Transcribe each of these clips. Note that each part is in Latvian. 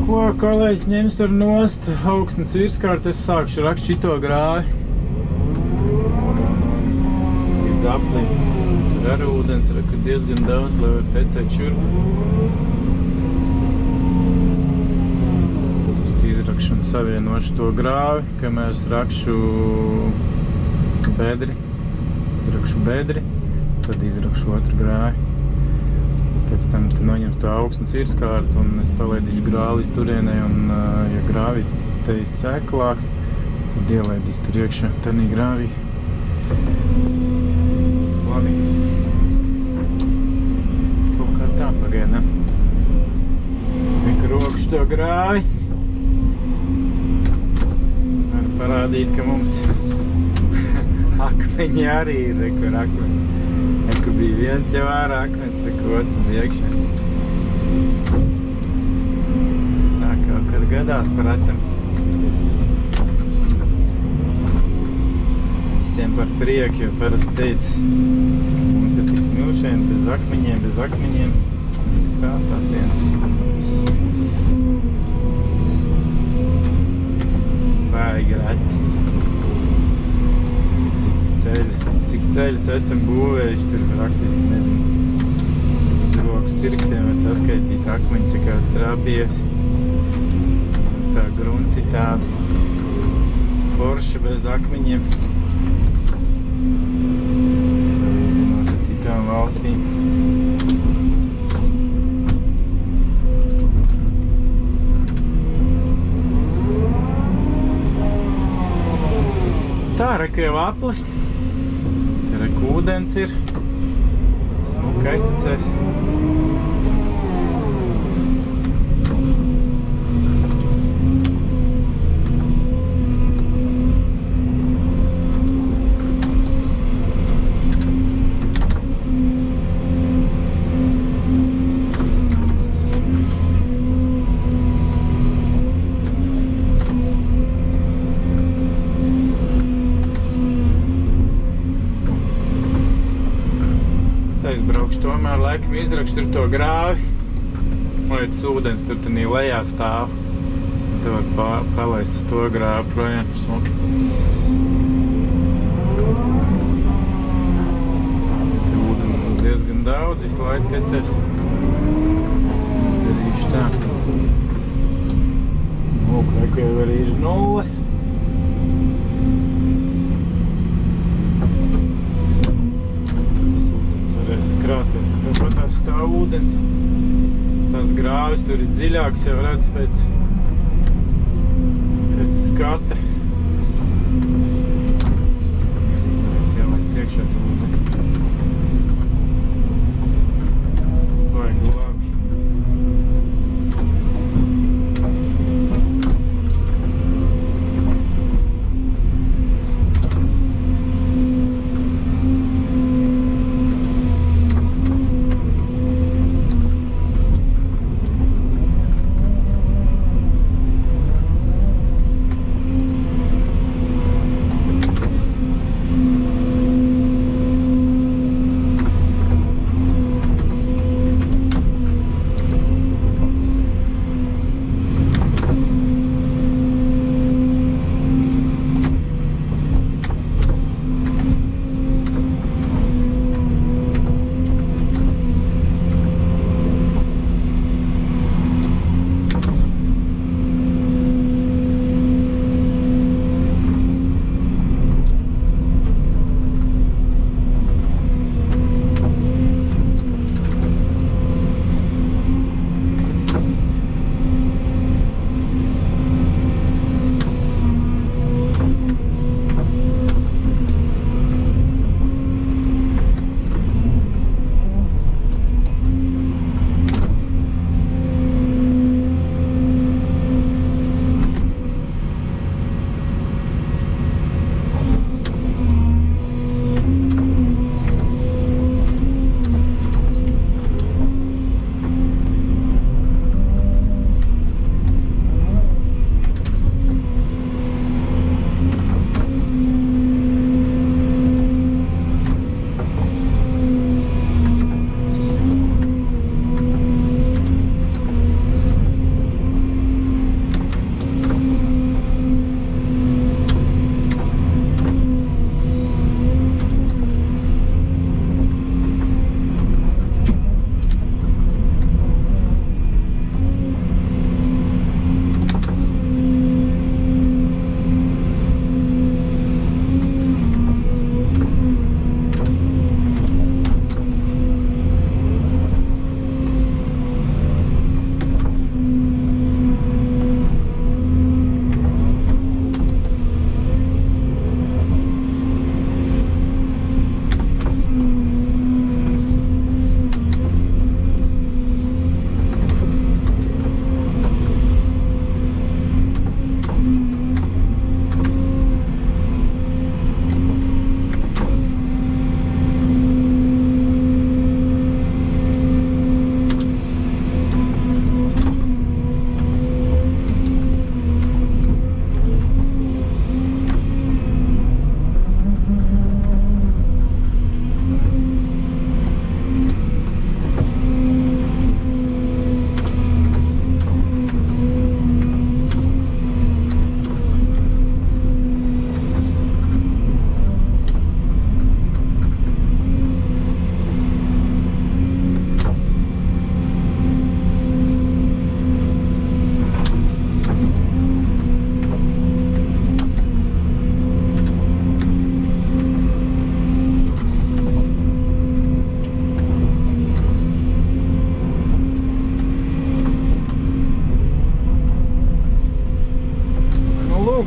Ko kolēģis ņems tur nost augsnes virskārt, es sākšu rakt šito grāvi. Līdz aplim. Tur arī ūdens, kur diezgan daudz, lai var tecēt šurp. Tad uz izrakšu un savienošu to grāvi, kamēr es rakšu bedri. Izrakšu bedri, tad izrakšu otru grāvi. Pēc tam noņems to augsnes virskārtu un es palaidīšu grāvi līdz turienei un, ja grāvīts te ir seklāks, tad ielaidīs tur iekšā tenī grāvī. Labi. Kaut kā tā pagaidām. Vienka rokšu to grāvi. Var parādīt, ka mums akmeņi arī ir, kur akmeņi. Kur bija viens jau ārā akmens, otrs iekšā. Tā kaut kad gadās paratam. Visiem par prieku, jo parasti teica, ka mums ir tik smilšaini bez akmeņiem. Tā, tās viens. Baigi reti. Cik ceļus esam būvējuši, tur praktiski, nezinu, uz rokas pirkstiem var saskaitīt akmeņi, cik kā strāpies. Mums tā grunci tāda forša bez akmeņiem. Salīdzinot ar citām valstīm. Tā, reku jau aplis. Reku ūdens ir. Tas smuka aiztecēs. Aizbraukšu tomēr, laikam izrakšu tur to grāvi, lai tas ūdens tur tenī lejā stāv. Te var palaist uz to grāvi projām, smuki. Te ūdens mums diezgan daudz, visu laiku tecēs. Es darīšu tā. Lūk, reku jau arī ir 0. Krāties, tad tāpat stāv ūdens. Tās grāvis tur ir dziļāks, jau redz pēc skata. Es ielaist iekšā to ūdeni. Baigi labi.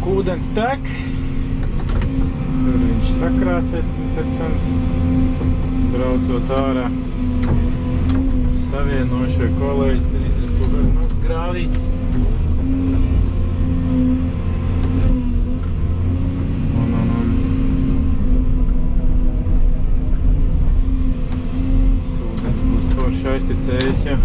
ūdens tek. Tur viņš sakrāsies un pēc tam braucot ārā savienošu ar kolēģis, tad izdarīt kaut kādu mazu grāvīti. Ūdens būs forši aizticējis, ja.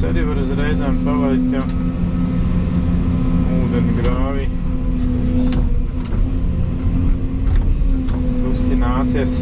Arī var uz reizēm palaist jau ūdeni grāvī. Susināsies.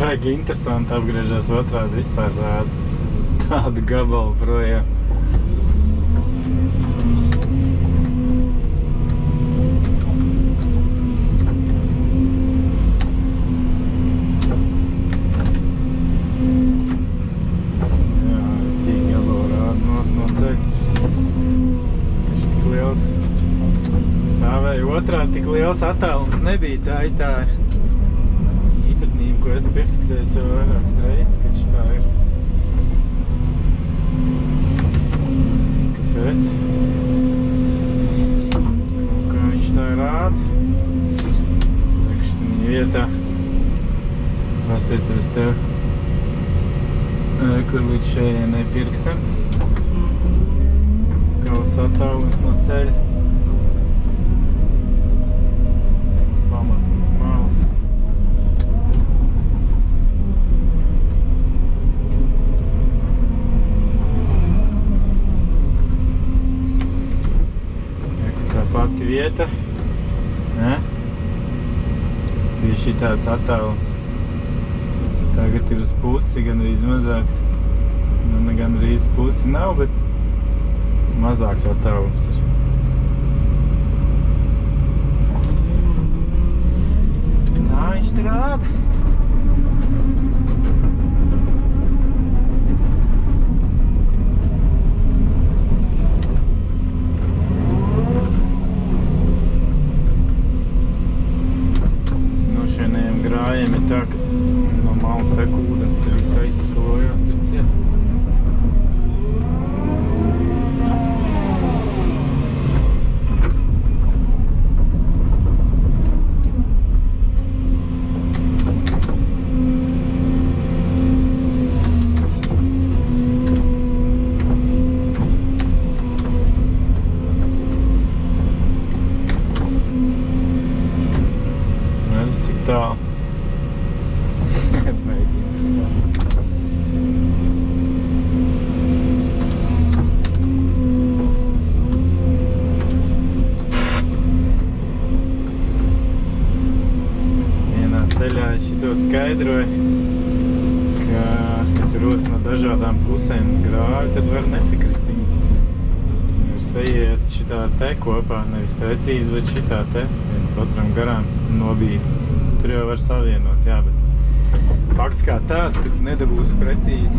Baigi interesanti apgriežas otrādi vispār tādu gabalu projām. Jā, tī gabalu rāda no ceļas. Taču tik liels stāvēja otrādi, tik liels attālums nebija tā īpatnība, ko esmu piefiksējis jau vairākas reizes, ka šitā ir. Nezinu, kāpēc. Kā viņš tā rāda. Pēkšņi vietā. Pastieties tev, kur līdz šejienai pirkstam. Kaus attālums no ceļa. Pamatnīts mālas. Pati vieta, ne? Bija šitāds attālums. Tagad ir uz pusi, gandrīz mazāks. Nu, gandrīz pusi nav, bet mazāks attālums ir. Tā viņš te rāda. Grājiem ir tā, ka no malas tek ūdens, te viss aizsolojās, tur ciet. skaidroja, ka, kad rodas no dažādām pusēm grāvi, tad var nesakristīt. Var saiet šitā te kopā, nevis precīzi, bet šitā te, viens otram garām nobīt. Tur jau var savienot, jā, bet fakts kā tāds, ka tu nedabūsi precīzi.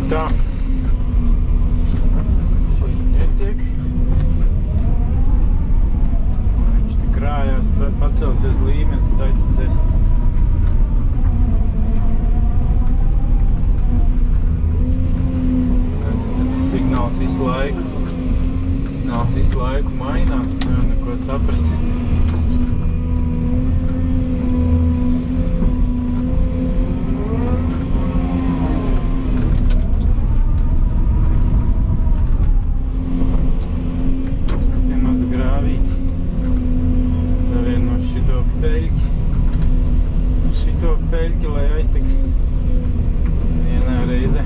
Tā. Šeit netiek. Viņš te krājās, pacelsies līmenis, tad aizticēs. Tas signāls visu laiku mainās, nevar neko saprast. Šito peļķi, lai aiztik vienā reizē.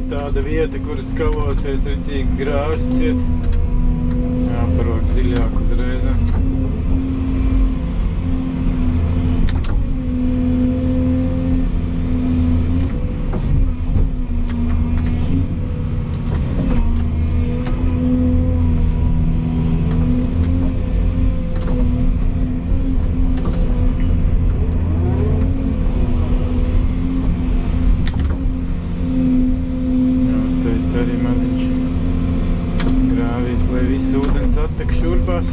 Tāda vieta, kur skalosies ritīgi grāvis ciet, jāparok dziļāk uzreiz. Arī maziņš grāvīts, lai viss ūdens attek šurpās.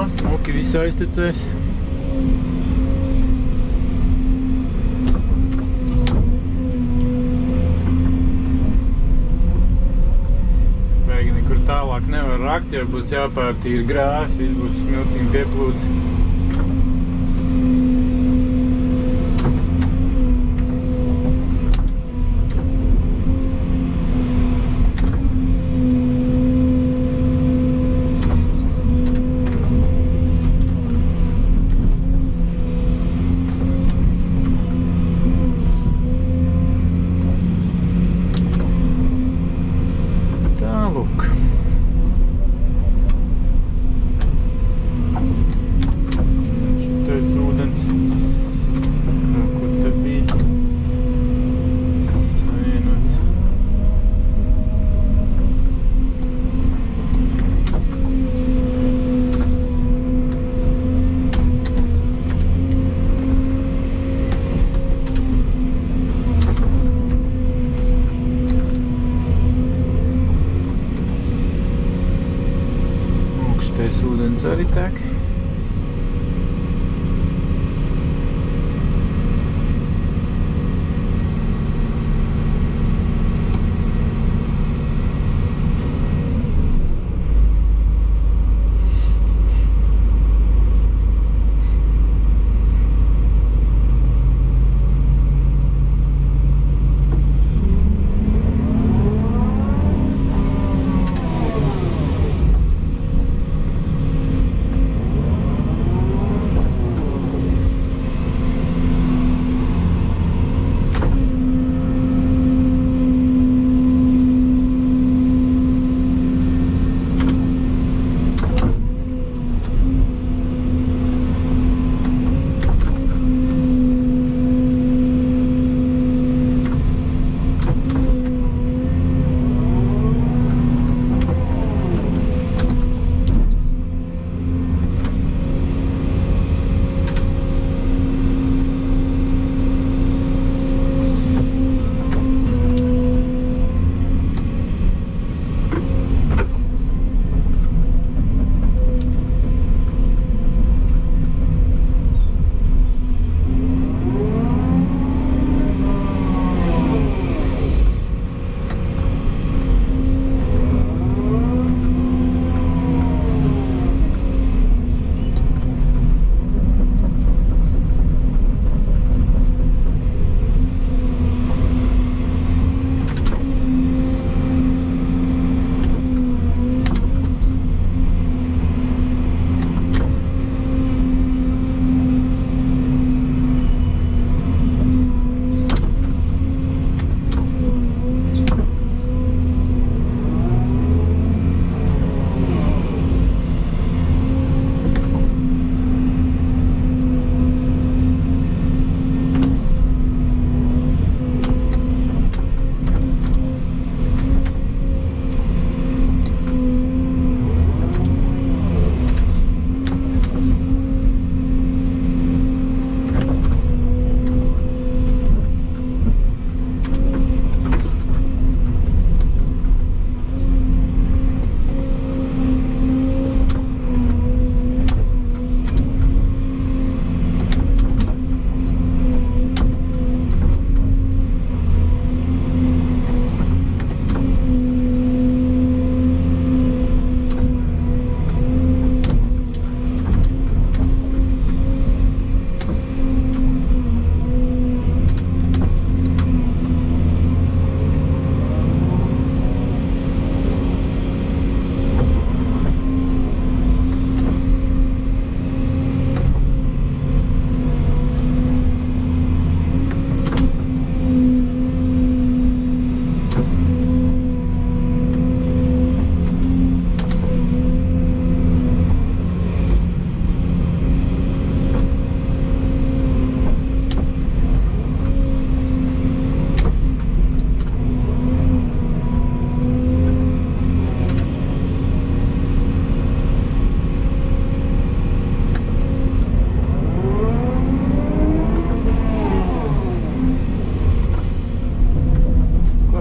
Smuki viss aiztecēs. tālāk nevar rakt, jo būs jāpārtīra grāvs, viss būs smiltīm pieplūds. Ūdens arī tek.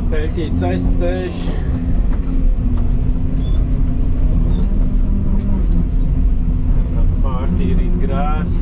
Peļķītis aizstēž. Tāds pārtīrīt grēs.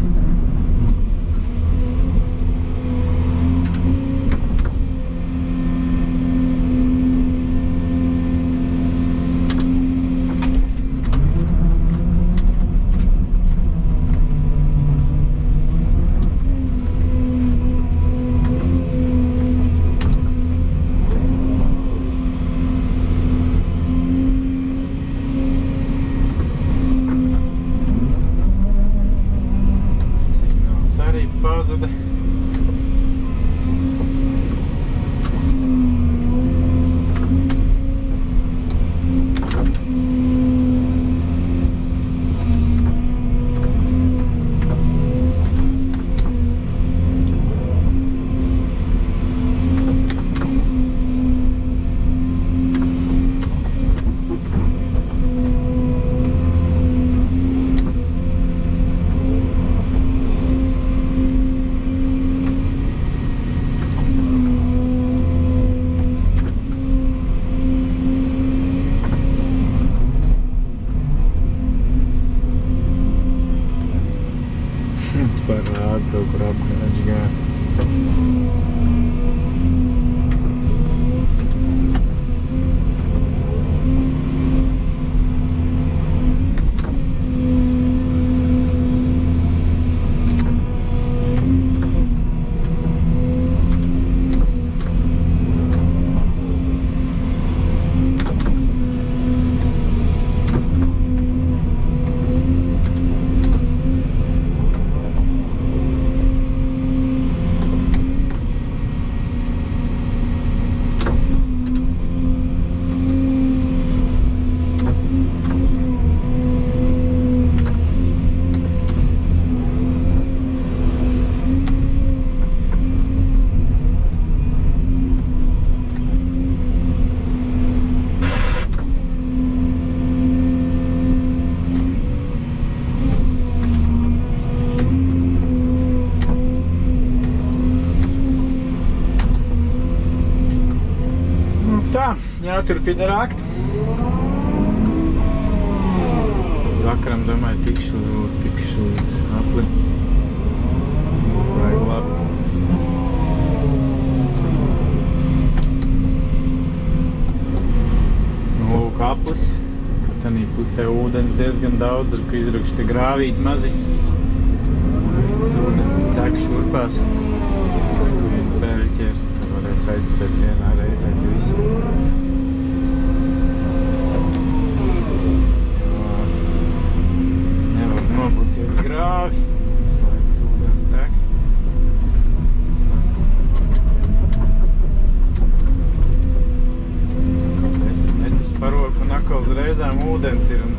rāda kaut kur apkārt gāja. Jāturpina rakt. Vakaram, domāju, tikšu līdz aplim. Vajag labi. Lūk, aplis. Tanī pusē ūdens diezgan daudz, ar ka izrakšu te grāvīti mazi. Viss ūdens te tek šurpās. Pēļķi ir. Tur varēs aizcēt vienā reizē te visu. Nobūt jau grāvi, slēdz ūdens tek. Kaut 10 metrus paroku un atkal uz reizēm ūdens ir un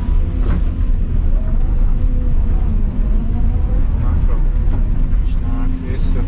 atkal viņš nāks virsū.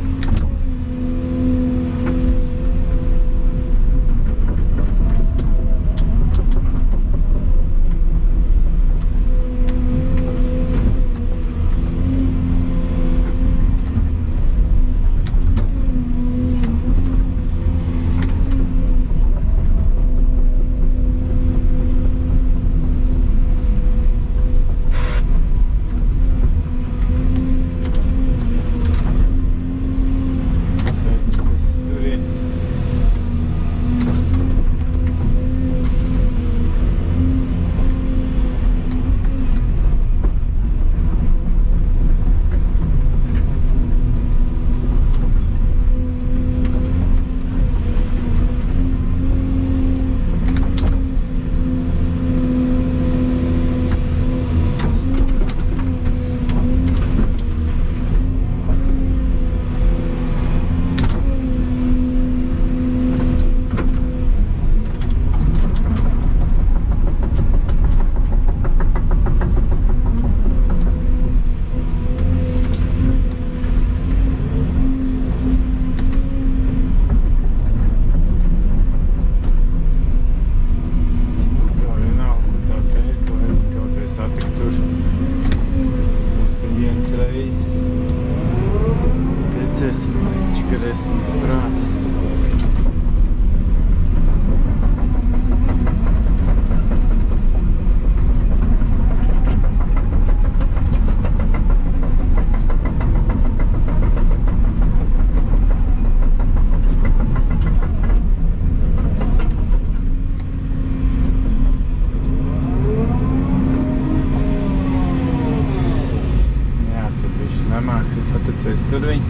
Tur viņi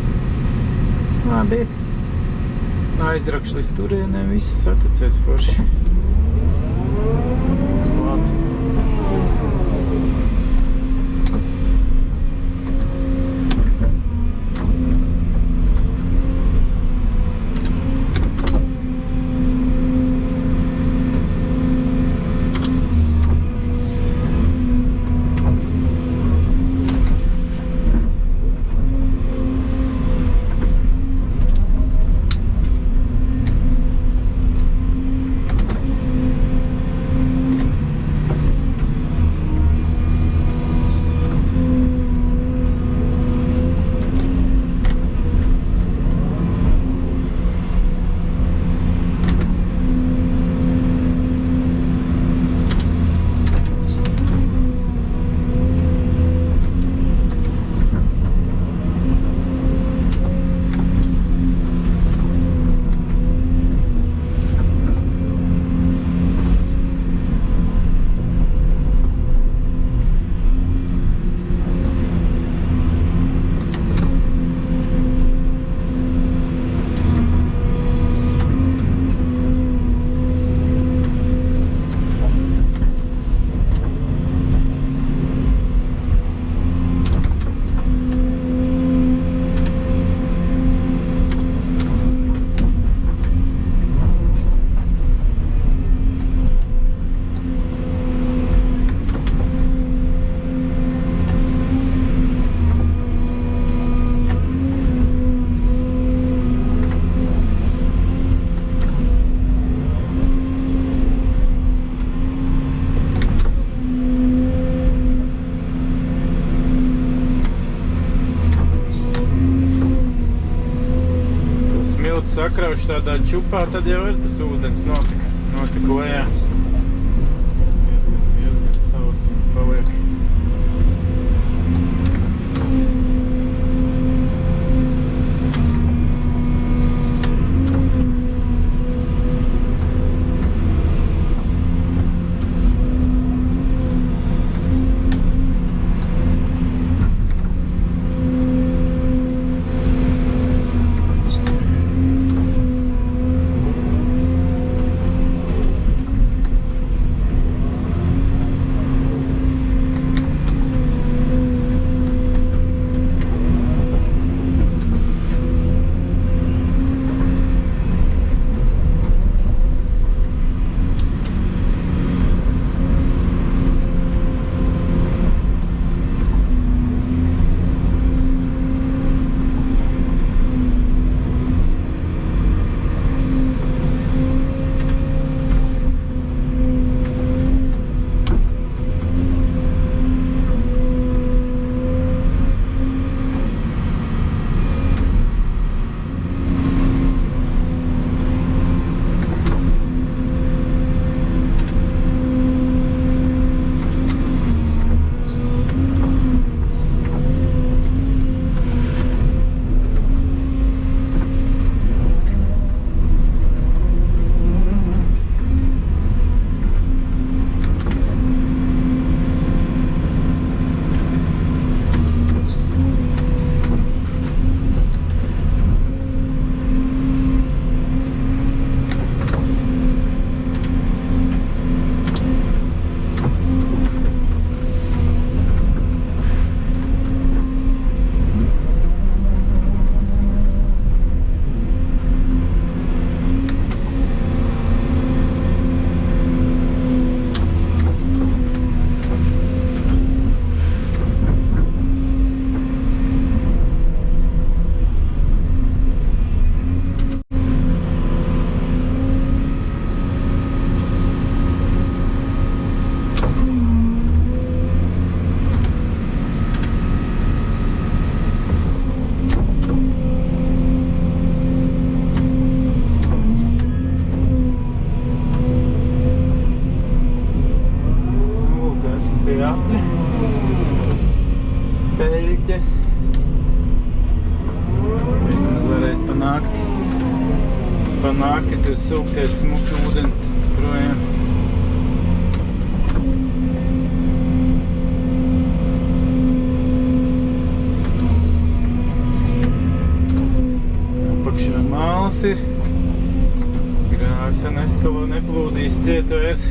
labi ir. Aizrakšu līdz turienē, viss saticēs forši. Būs labi. sakraušu tādā čupā, tad jau ir tas ūdens notika lejā. Diezgan savs paliek. Peļķes. Vismaz varēs pa nakti tur sūkties smuki ūdens projām. Apakšā māls ir. Grāvis neskalo neplūdīs ciet vairs.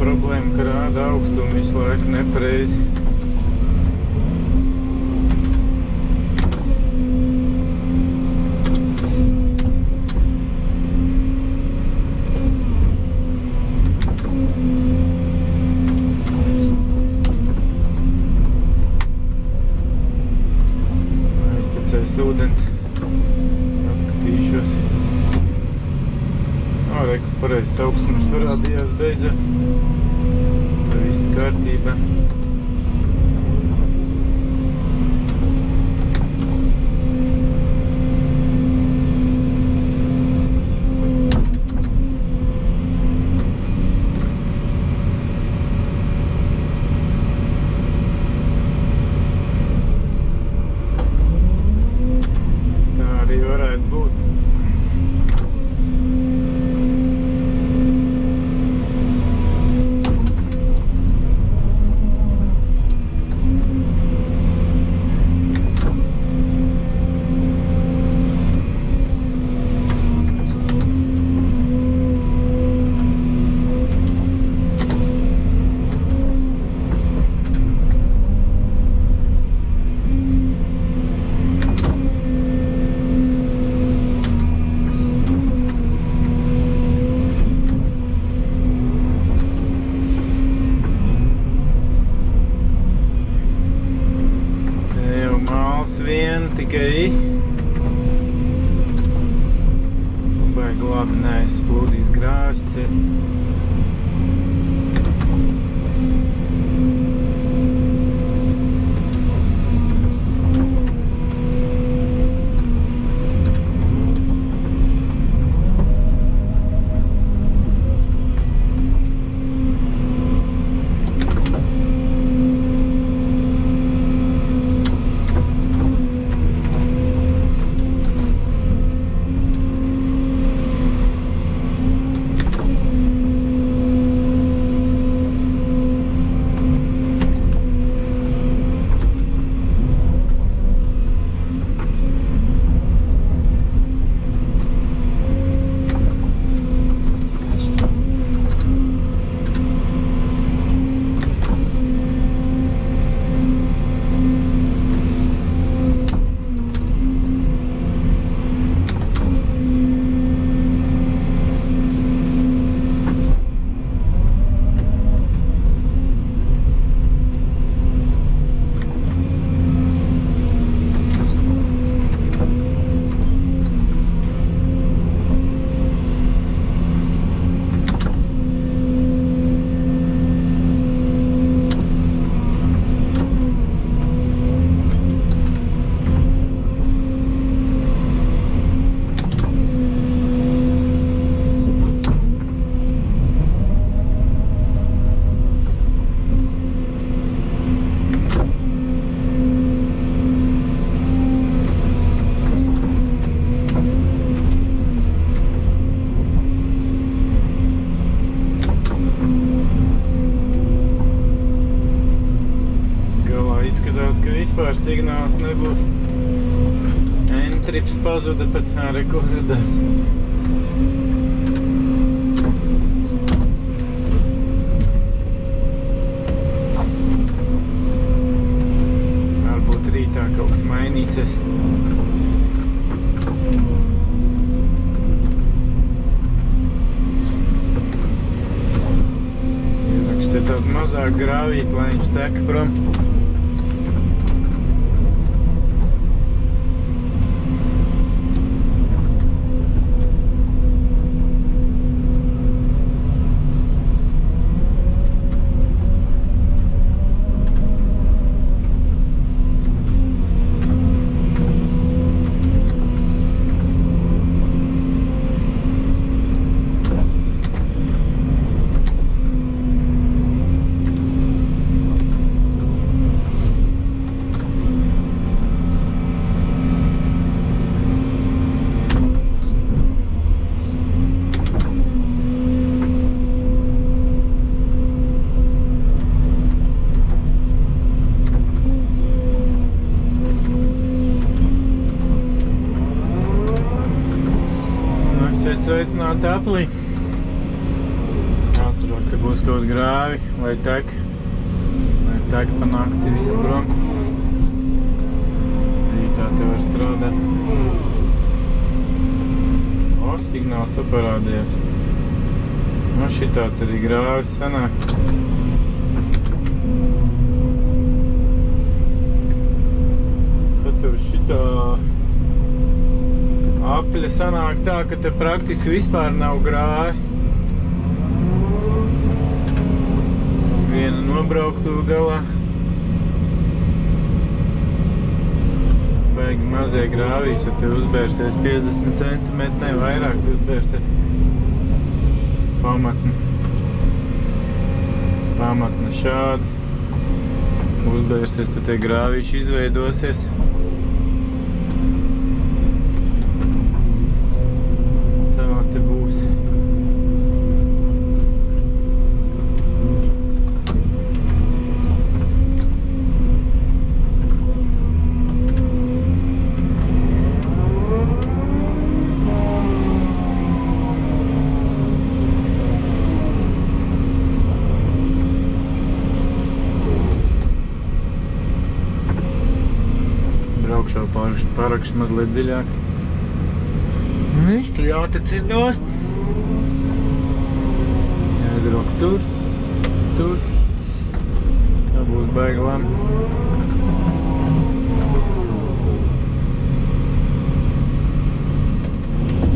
Problēma, ka rāda augstumu visu laiku nepareizi. Aiztecēs ūdens. Paskatīšos. Reku pareizs augstums parādījās beidzot. Tā viss kārtībā. Tā arī varētu būt. Vien tikai baigi labi neaizplūdīs grāvis ciet. signāls nebūs. N-trips pazuda, bet arī uzradās. Varbūt rītā kaut kas mainīsies. Izrakšu te tādu mazāk grāvīt, lai viņš tek prom. Sveicināti aplī. Jāsarok, te būs kaut grāvi, lai tek pa nakti visu prom. Rītā te var strādāt. O, signāls parādījās. No šitāds arī grāvis sanāk. Tad tev šitā apļa sanāk tā, ka te praktiski vispār nav grāvi. Viena nobrauktu galā. Baigi mazie grāvīši, ja te uzbērsies 50 cm, ne vairāk te uzbērsies. Pamatne šādi. Uzbērsies, tad tie grāvīši izveidosies. Braukšu parakšu mazliet dziļāk. Viņš tu jātecīt nost. Jāizrok tur. Tā būs baigi labi.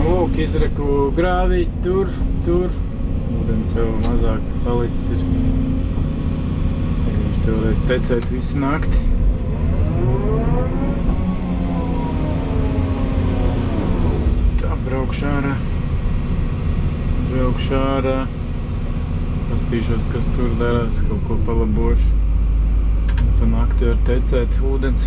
Lūk, izraku grāvīt tur. Ūdens jau mazāk palicis ir. Viņš te varēs tecēt visu nakti. Braukšu ārā. Pastīšos, kas tur darās, kaut ko palabošu. Pa nakti var tecēt ūdens.